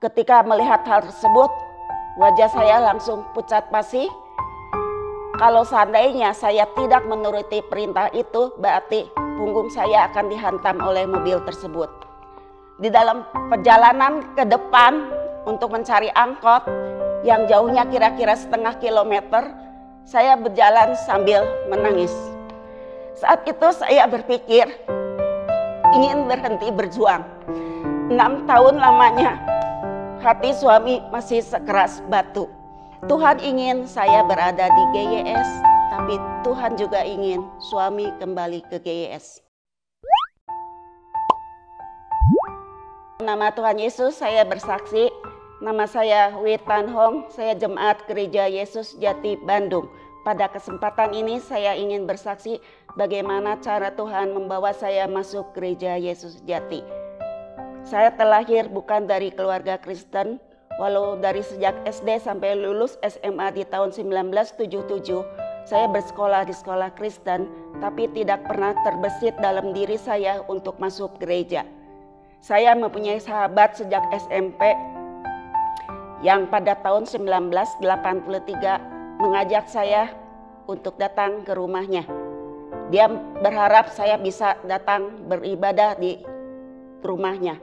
Ketika melihat hal tersebut, wajah saya langsung pucat pasi. Kalau seandainya saya tidak menuruti perintah itu, berarti punggung saya akan dihantam oleh mobil tersebut. Di dalam perjalanan ke depan untuk mencari angkot yang jauhnya kira-kira setengah kilometer, saya berjalan sambil menangis. Saat itu saya berpikir ingin berhenti berjuang. 6 tahun lamanya hati suami masih sekeras batu. Tuhan ingin saya berada di GYS, tapi Tuhan juga ingin suami kembali ke GYS. Nama Tuhan Yesus, saya bersaksi. Nama saya Witan Hong, saya Jemaat Gereja Yesus Jati Bandung. Pada kesempatan ini saya ingin bersaksi bagaimana cara Tuhan membawa saya masuk Gereja Yesus Jati. Saya terlahir bukan dari keluarga Kristen, walau dari sejak SD sampai lulus SMA di tahun 1977, saya bersekolah di sekolah Kristen, tapi tidak pernah terbesit dalam diri saya untuk masuk gereja. Saya mempunyai sahabat sejak SMP yang pada tahun 1983 mengajak saya untuk datang ke rumahnya. Dia berharap saya bisa datang beribadah di rumahnya.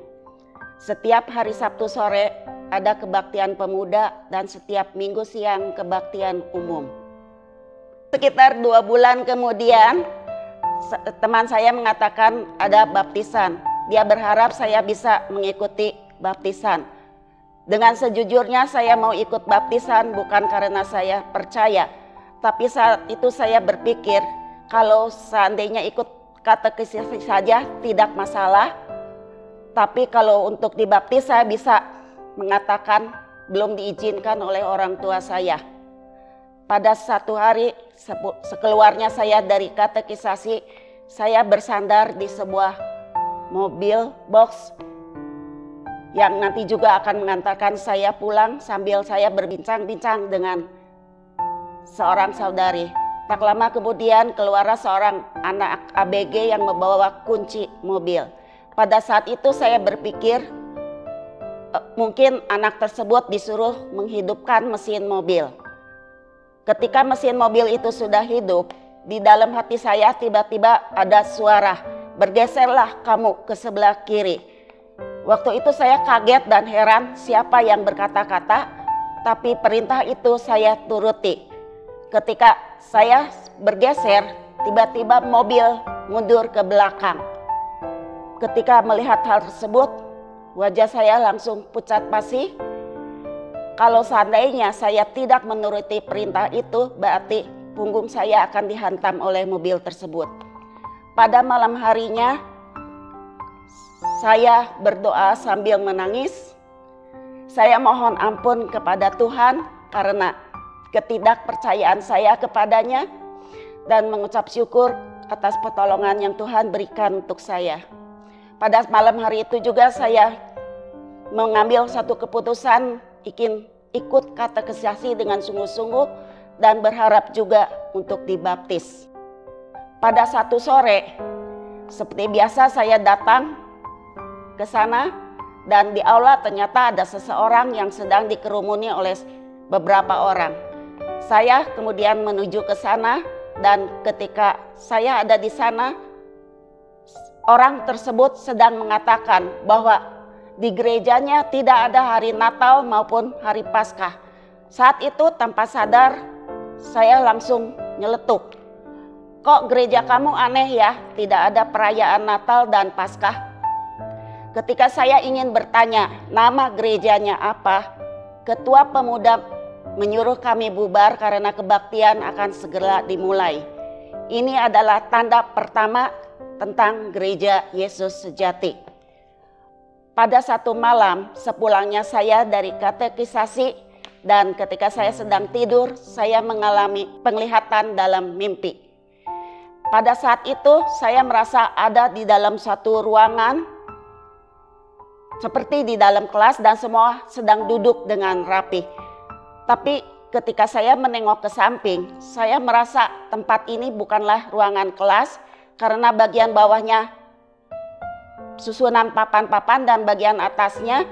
Setiap hari Sabtu sore ada kebaktian pemuda dan setiap Minggu siang kebaktian umum. Sekitar 2 bulan kemudian teman saya mengatakan ada baptisan. Dia berharap saya bisa mengikuti baptisan. Dengan sejujurnya saya mau ikut baptisan bukan karena saya percaya. Tapi saat itu saya berpikir kalau seandainya ikut katekisasi saja tidak masalah. Tapi kalau untuk dibaptis saya bisa mengatakan belum diizinkan oleh orang tua saya. Pada satu hari sekeluarnya saya dari katekisasi, saya bersandar di sebuah mobil box yang nanti juga akan mengantarkan saya pulang sambil saya berbincang-bincang dengan seorang saudari. Tak lama kemudian keluarlah seorang anak ABG yang membawa kunci mobil. Pada saat itu saya berpikir mungkin anak tersebut disuruh menghidupkan mesin mobil. Ketika mesin mobil itu sudah hidup, di dalam hati saya tiba-tiba ada suara, "Bergeserlah kamu ke sebelah kiri." Waktu itu saya kaget dan heran siapa yang berkata-kata, tapi perintah itu saya turuti. Ketika saya bergeser, tiba-tiba mobil mundur ke belakang. Ketika melihat hal tersebut, wajah saya langsung pucat pasi. Kalau seandainya saya tidak menuruti perintah itu, berarti punggung saya akan dihantam oleh mobil tersebut. Pada malam harinya, saya berdoa sambil menangis. Saya mohon ampun kepada Tuhan karena ketidakpercayaan saya kepadanya dan mengucap syukur atas pertolongan yang Tuhan berikan untuk saya. Pada malam hari itu juga saya mengambil satu keputusan ingin ikut katekisasi dengan sungguh-sungguh dan berharap juga untuk dibaptis. Pada satu sore, seperti biasa saya datang ke sana dan di aula ternyata ada seseorang yang sedang dikerumuni oleh beberapa orang. Saya kemudian menuju ke sana dan ketika saya ada di sana, orang tersebut sedang mengatakan bahwa di gerejanya tidak ada hari Natal maupun hari Paskah. Saat itu tanpa sadar saya langsung nyeletuk. "Kok gereja kamu aneh ya, tidak ada perayaan Natal dan Paskah?" Ketika saya ingin bertanya nama gerejanya apa, ketua pemuda menyuruh kami bubar karena kebaktian akan segera dimulai. Ini adalah tanda pertama tentang Gereja Yesus Sejati. Pada satu malam sepulangnya saya dari katekisasi dan ketika saya sedang tidur, saya mengalami penglihatan dalam mimpi. Pada saat itu saya merasa ada di dalam satu ruangan seperti di dalam kelas dan semua sedang duduk dengan rapi. Tapi ketika saya menengok ke samping, saya merasa tempat ini bukanlah ruangan kelas karena bagian bawahnya susunan papan-papan dan bagian atasnya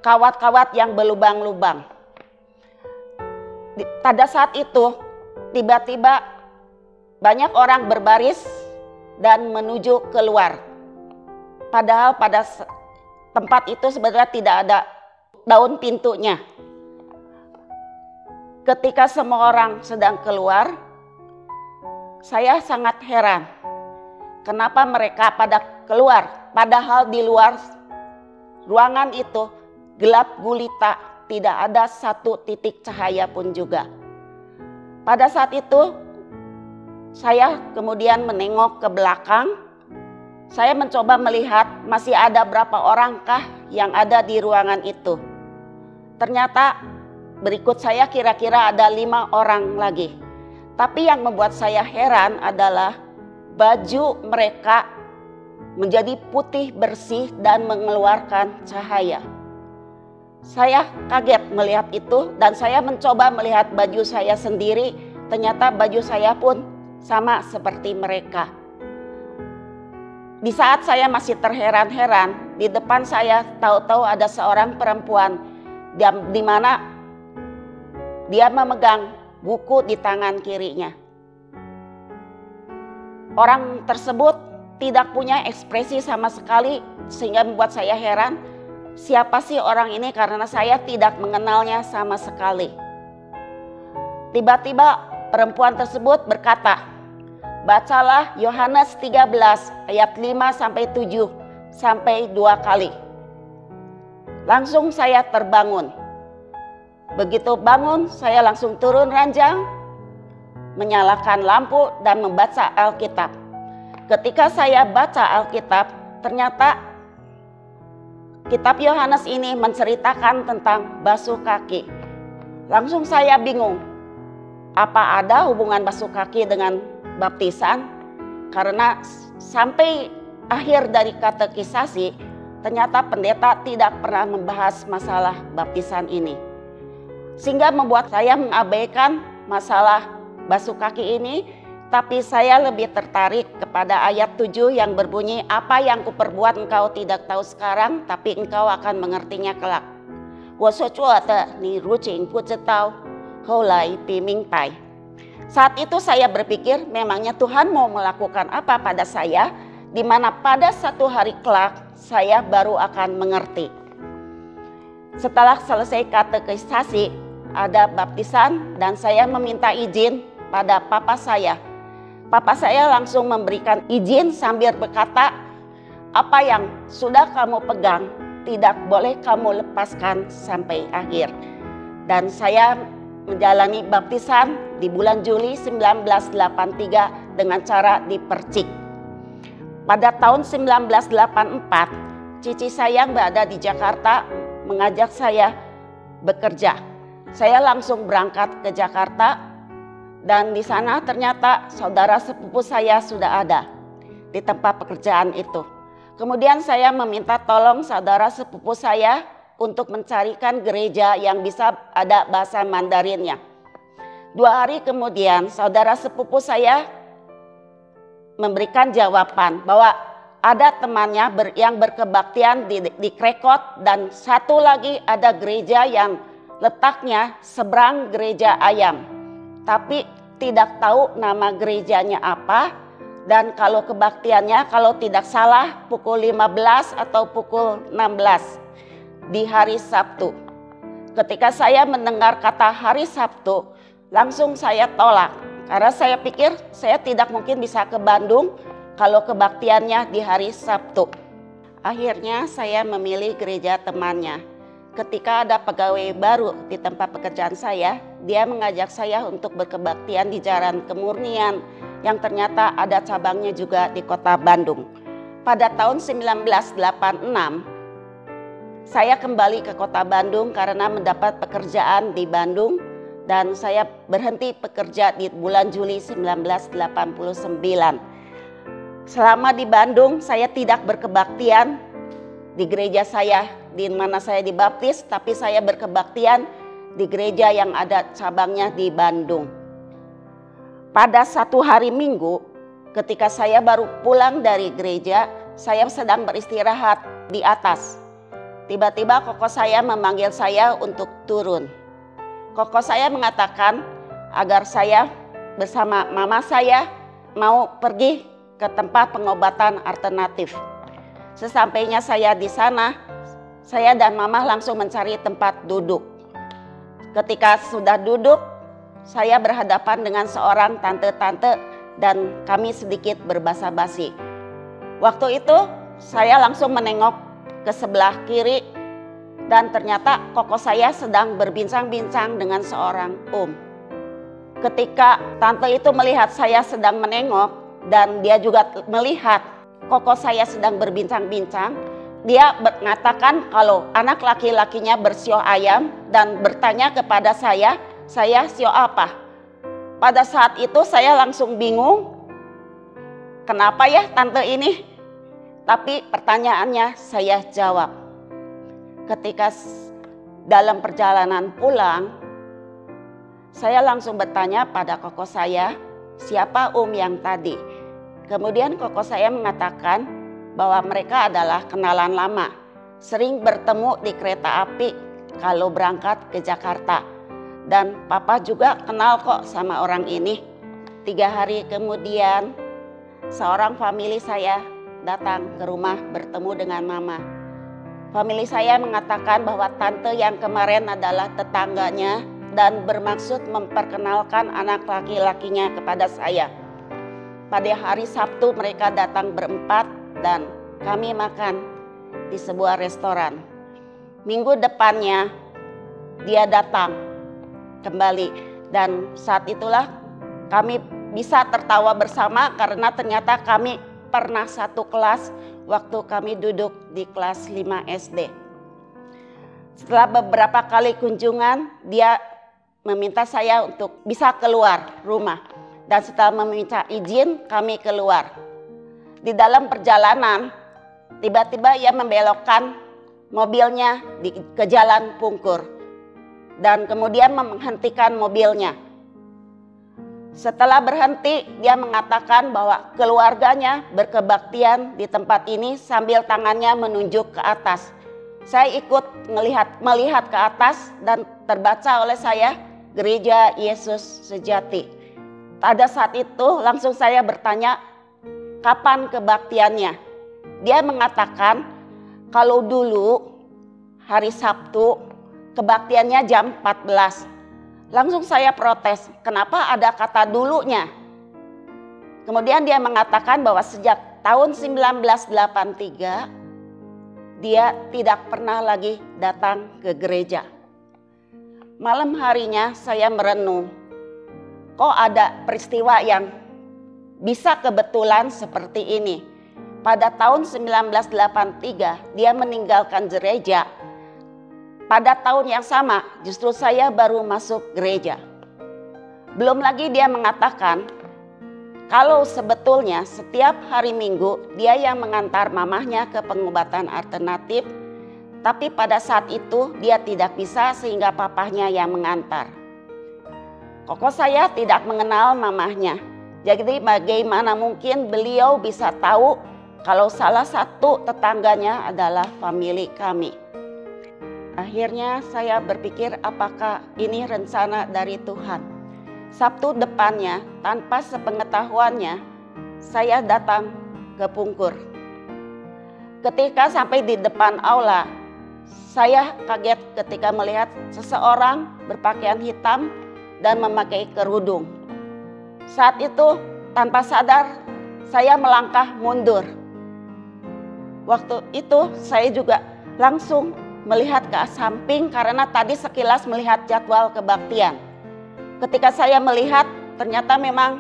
kawat-kawat yang berlubang-lubang. Pada saat itu tiba-tiba banyak orang berbaris dan menuju keluar. Padahal pada tempat itu sebenarnya tidak ada daun pintunya. Ketika semua orang sedang keluar, saya sangat heran. Kenapa mereka pada keluar? Padahal di luar ruangan itu gelap gulita, tidak ada satu titik cahaya pun juga. Pada saat itu saya kemudian menengok ke belakang. Saya mencoba melihat masih ada berapa orangkah yang ada di ruangan itu. Ternyata berikut saya kira-kira ada 5 orang lagi. Tapi yang membuat saya heran adalah baju mereka menjadi putih bersih dan mengeluarkan cahaya. Saya kaget melihat itu dan saya mencoba melihat baju saya sendiri. Ternyata baju saya pun sama seperti mereka. Di saat saya masih terheran-heran, di depan saya tahu-tahu ada seorang perempuan di mana dia memegang buku di tangan kirinya. Orang tersebut tidak punya ekspresi sama sekali sehingga membuat saya heran. Siapa sih orang ini karena saya tidak mengenalnya sama sekali. Tiba-tiba perempuan tersebut berkata, "Bacalah Yohanes 13 ayat 5-7 sampai 2 kali." Langsung saya terbangun. Begitu bangun saya langsung turun ranjang, menyalakan lampu dan membaca Alkitab. Ketika saya baca Alkitab, ternyata kitab Yohanes ini menceritakan tentang basuh kaki. Langsung saya bingung, apa ada hubungan basuh kaki dengan baptisan? Karena sampai akhir dari katekisasi ternyata pendeta tidak pernah membahas masalah baptisan ini, sehingga membuat saya mengabaikan masalah basuh kaki ini. Tapi saya lebih tertarik kepada ayat 7 yang berbunyi, "Apa yang kuperbuat engkau tidak tahu sekarang, tapi engkau akan mengertinya kelak." Saat itu saya berpikir, memangnya Tuhan mau melakukan apa pada saya, di mana pada satu hari kelak saya baru akan mengerti. Setelah selesai katekisasi, ada baptisan dan saya meminta izin pada papa saya. Papa saya langsung memberikan izin sambil berkata, "Apa yang sudah kamu pegang tidak boleh kamu lepaskan sampai akhir." Dan saya menjalani baptisan di bulan Juli 1983 dengan cara dipercik. Pada tahun 1984, cici saya yang berada di Jakarta mengajak saya bekerja. Saya langsung berangkat ke Jakarta. Dan di sana ternyata saudara sepupu saya sudah ada di tempat pekerjaan itu. Kemudian saya meminta tolong saudara sepupu saya untuk mencarikan gereja yang bisa ada bahasa Mandarinnya. 2 hari kemudian saudara sepupu saya memberikan jawaban bahwa ada temannya yang berkebaktian di Krekot dan satu lagi ada gereja yang letaknya seberang gereja Ayam. Tapi tidak tahu nama gerejanya apa, dan kalau kebaktiannya kalau tidak salah pukul 15 atau pukul 16 di hari Sabtu. Ketika saya mendengar kata hari Sabtu, langsung saya tolak karena saya pikir saya tidak mungkin bisa ke Bandung kalau kebaktiannya di hari Sabtu. Akhirnya saya memilih gereja temannya. Ketika ada pegawai baru di tempat pekerjaan saya, dia mengajak saya untuk berkebaktian di Jalan Kemurnian yang ternyata ada cabangnya juga di kota Bandung. Pada tahun 1986, saya kembali ke kota Bandung karena mendapat pekerjaan di Bandung dan saya berhenti bekerja di bulan Juli 1989. Selama di Bandung saya tidak berkebaktian di gereja saya di mana saya dibaptis, tapi saya berkebaktian di gereja yang ada cabangnya di Bandung. Pada satu hari Minggu, ketika saya baru pulang dari gereja, saya sedang beristirahat di atas. tiba-tiba koko saya memanggil saya untuk turun. Koko saya mengatakan agar saya bersama mama saya mau pergi ke tempat pengobatan alternatif. Sesampainya saya di sana, saya dan mama langsung mencari tempat duduk. Ketika sudah duduk, saya berhadapan dengan seorang tante-tante dan kami sedikit berbasa-basi. Waktu itu saya langsung menengok ke sebelah kiri dan ternyata koko saya sedang berbincang-bincang dengan seorang Ketika tante itu melihat saya sedang menengok dan dia juga melihat koko saya sedang berbincang-bincang, dia mengatakan kalau anak laki-lakinya bersio ayam dan bertanya kepada saya sio apa. Pada saat itu saya langsung bingung, kenapa ya tante ini? Tapi pertanyaannya saya jawab. Ketika dalam perjalanan pulang, saya langsung bertanya pada koko saya, siapa yang tadi? Kemudian koko saya mengatakan bahwa mereka adalah kenalan lama, sering bertemu di kereta api kalau berangkat ke Jakarta. Dan papa juga kenal kok sama orang ini. 3 hari kemudian, seorang famili saya datang ke rumah bertemu dengan mama. Famili saya mengatakan bahwa tante yang kemarin adalah tetangganya dan bermaksud memperkenalkan anak laki-lakinya kepada saya. Pada hari Sabtu mereka datang berempat dan kami makan di sebuah restoran. Minggu depannya dia datang kembali dan saat itulah kami bisa tertawa bersama karena ternyata kami pernah satu kelas waktu kami duduk di kelas 5 SD. Setelah beberapa kali kunjungan, dia meminta saya untuk bisa keluar rumah. Dan setelah meminta izin, kami keluar. Di dalam perjalanan, tiba-tiba ia membelokkan mobilnya ke jalan Pungkur. Dan kemudian menghentikan mobilnya. Setelah berhenti, dia mengatakan bahwa keluarganya berkebaktian di tempat ini sambil tangannya menunjuk ke atas. Saya ikut melihat ke atas dan terbaca oleh saya Gereja Yesus Sejati. Pada saat itu langsung saya bertanya, kapan kebaktiannya? Dia mengatakan kalau dulu hari Sabtu kebaktiannya jam 14. Langsung saya protes, kenapa ada kata dulunya? Kemudian dia mengatakan bahwa sejak tahun 1983 dia tidak pernah lagi datang ke gereja. Malam harinya saya merenung, kok ada peristiwa yang bisa kebetulan seperti ini. Pada tahun 1983 dia meninggalkan gereja. Pada tahun yang sama justru saya baru masuk gereja. Belum lagi dia mengatakan kalau sebetulnya setiap hari Minggu dia yang mengantar mamahnya ke pengobatan alternatif. Tapi pada saat itu dia tidak bisa sehingga papahnya yang mengantar. Koko saya tidak mengenal mamahnya. Jadi bagaimana mungkin beliau bisa tahu kalau salah satu tetangganya adalah famili kami. Akhirnya saya berpikir apakah ini rencana dari Tuhan. Sabtu depannya tanpa sepengetahuannya saya datang ke Pungkur. Ketika sampai di depan aula, saya kaget ketika melihat seseorang berpakaian hitam dan memakai kerudung. Saat itu tanpa sadar saya melangkah mundur. Waktu itu saya juga langsung melihat ke samping karena tadi sekilas melihat jadwal kebaktian. Ketika saya melihat ternyata memang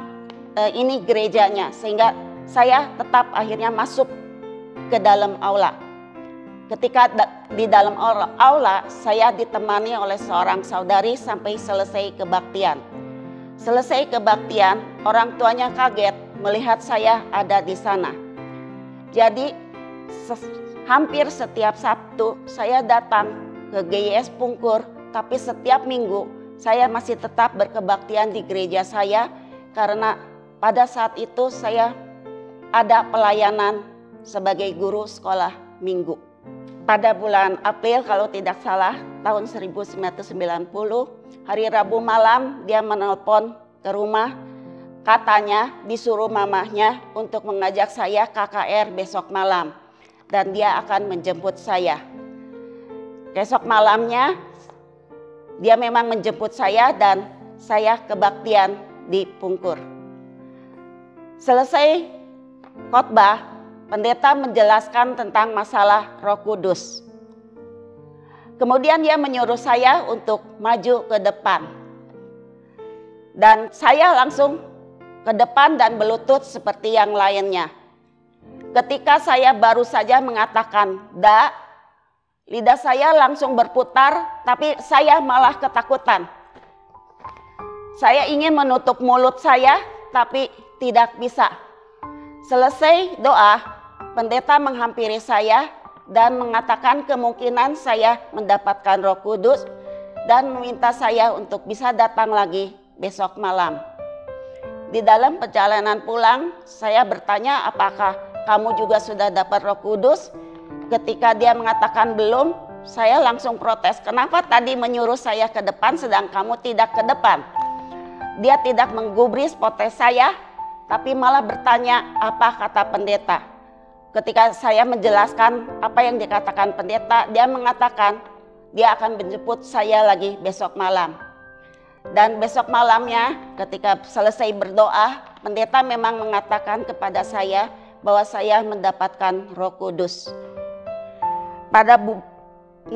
ini gerejanya sehingga saya tetap akhirnya masuk ke dalam aula. Ketika di dalam aula, saya ditemani oleh seorang saudari sampai selesai kebaktian. Selesai kebaktian, orang tuanya kaget melihat saya ada di sana. Jadi hampir setiap Sabtu saya datang ke GYS Pungkur, tapi setiap minggu saya masih tetap berkebaktian di gereja saya karena pada saat itu saya ada pelayanan sebagai guru sekolah minggu. pada bulan April kalau tidak salah tahun 1990, hari Rabu malam dia menelpon ke rumah, katanya disuruh mamahnya untuk mengajak saya KKR besok malam dan dia akan menjemput saya. Besok malamnya dia memang menjemput saya dan saya kebaktian di Pungkur. Selesai khotbah, pendeta menjelaskan tentang masalah Roh Kudus. Kemudian dia menyuruh saya untuk maju ke depan. Dan saya langsung ke depan dan berlutut seperti yang lainnya. Ketika saya baru saja mengatakan "da", lidah saya langsung berputar, tapi saya malah ketakutan. Saya ingin menutup mulut saya, tapi tidak bisa. Selesai doa, pendeta menghampiri saya dan mengatakan kemungkinan saya mendapatkan Roh Kudus dan meminta saya untuk bisa datang lagi besok malam. Di dalam perjalanan pulang, saya bertanya, apakah kamu juga sudah dapat Roh Kudus? Ketika dia mengatakan belum, saya langsung protes. Kenapa tadi menyuruh saya ke depan sedang kamu tidak ke depan? Dia tidak menggubris protes saya, tapi malah bertanya apa kata pendeta. Ketika saya menjelaskan apa yang dikatakan pendeta, dia mengatakan dia akan menjemput saya lagi besok malam. Dan besok malamnya ketika selesai berdoa, pendeta memang mengatakan kepada saya bahwa saya mendapatkan Roh Kudus. Pada 16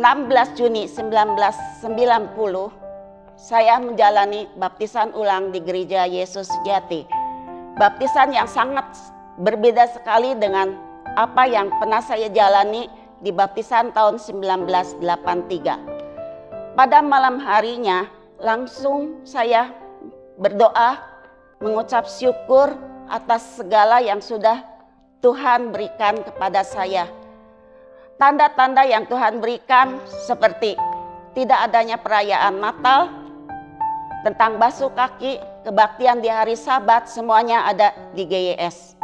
Juni 1990, saya menjalani baptisan ulang di Gereja Yesus Sejati. Baptisan yang sangat berbeda sekali dengan apa yang pernah saya jalani di baptisan tahun 1983. Pada malam harinya langsung saya berdoa mengucap syukur atas segala yang sudah Tuhan berikan kepada saya. Tanda-tanda yang Tuhan berikan seperti tidak adanya perayaan Natal, tentang basuh kaki, kebaktian di hari Sabat, semuanya ada di GYS.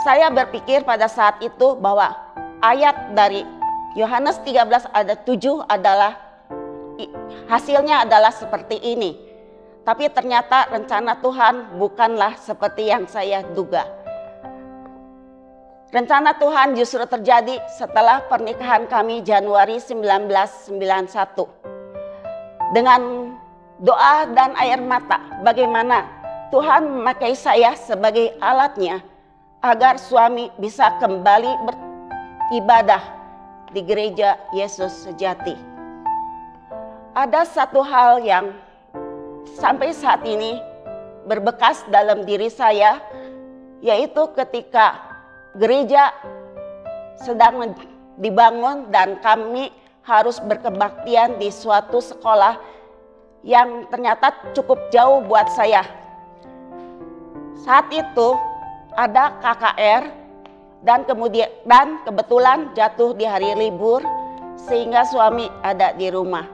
Saya berpikir pada saat itu bahwa ayat dari Yohanes 13 ayat 7 adalah hasilnya adalah seperti ini. Tapi ternyata rencana Tuhan bukanlah seperti yang saya duga. Rencana Tuhan justru terjadi setelah pernikahan kami Januari 1991. Dengan doa dan air mata, bagaimana Tuhan memakai saya sebagai alatnya agar suami bisa kembali beribadah di Gereja Yesus Sejati. Ada satu hal yang sampai saat ini berbekas dalam diri saya, yaitu ketika gereja sedang dibangun dan kami harus berkebaktian di suatu sekolah yang ternyata cukup jauh buat saya. Saat itu ada KKR dan kebetulan jatuh di hari libur sehingga suami ada di rumah.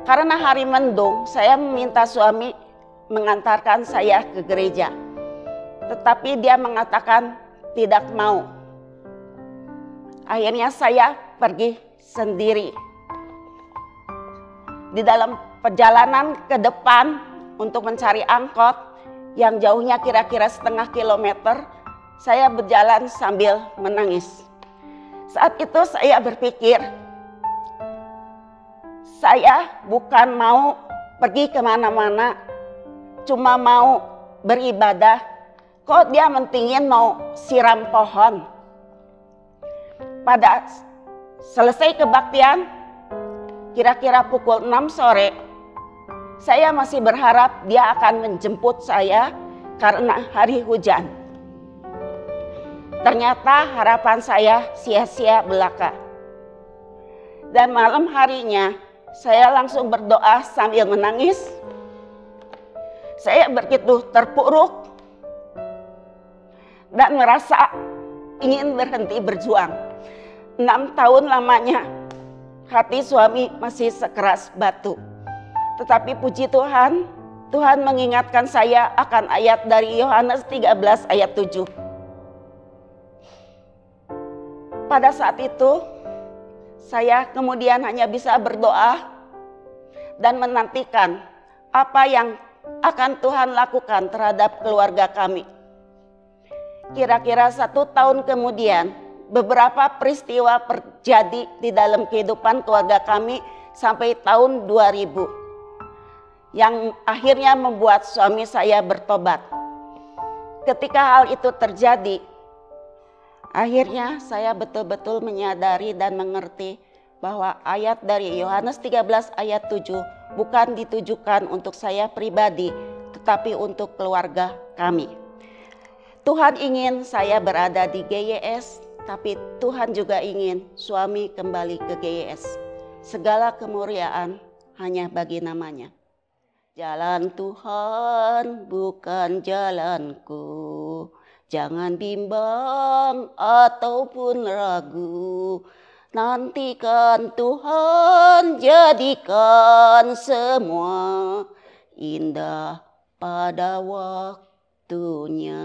Karena hari mendung, saya meminta suami mengantarkan saya ke gereja. Tetapi dia mengatakan tidak mau. Akhirnya saya pergi sendiri. Di dalam perjalanan ke depan untuk mencari angkot yang jauhnya kira-kira setengah kilometer, saya berjalan sambil menangis. Saat itu saya berpikir, saya bukan mau pergi kemana-mana, cuma mau beribadah. Kok dia mentingin mau siram pohon? Pada selesai kebaktian, kira-kira pukul 6 sore, saya masih berharap dia akan menjemput saya karena hari hujan. Ternyata harapan saya sia-sia belaka. Dan malam harinya, saya langsung berdoa sambil menangis. Saya begitu terpuruk dan merasa ingin berhenti berjuang. 6 tahun lamanya hati suami masih sekeras batu. Tetapi puji Tuhan, Tuhan mengingatkan saya akan ayat dari Yohanes 13 ayat 7. Pada saat itu saya kemudian hanya bisa berdoa dan menantikan apa yang akan Tuhan lakukan terhadap keluarga kami. Kira-kira 1 tahun kemudian beberapa peristiwa terjadi di dalam kehidupan keluarga kami sampai tahun 2000 yang akhirnya membuat suami saya bertobat. Ketika hal itu terjadi, akhirnya saya betul-betul menyadari dan mengerti bahwa ayat dari Yohanes 13 ayat 7 bukan ditujukan untuk saya pribadi, tetapi untuk keluarga kami. Tuhan ingin saya berada di GYS, tapi Tuhan juga ingin suami kembali ke GYS. Segala kemuliaan hanya bagi namanya. Jalan Tuhan bukan jalanku, jangan bimbang ataupun ragu. Nantikan Tuhan, jadikan semua indah pada waktunya.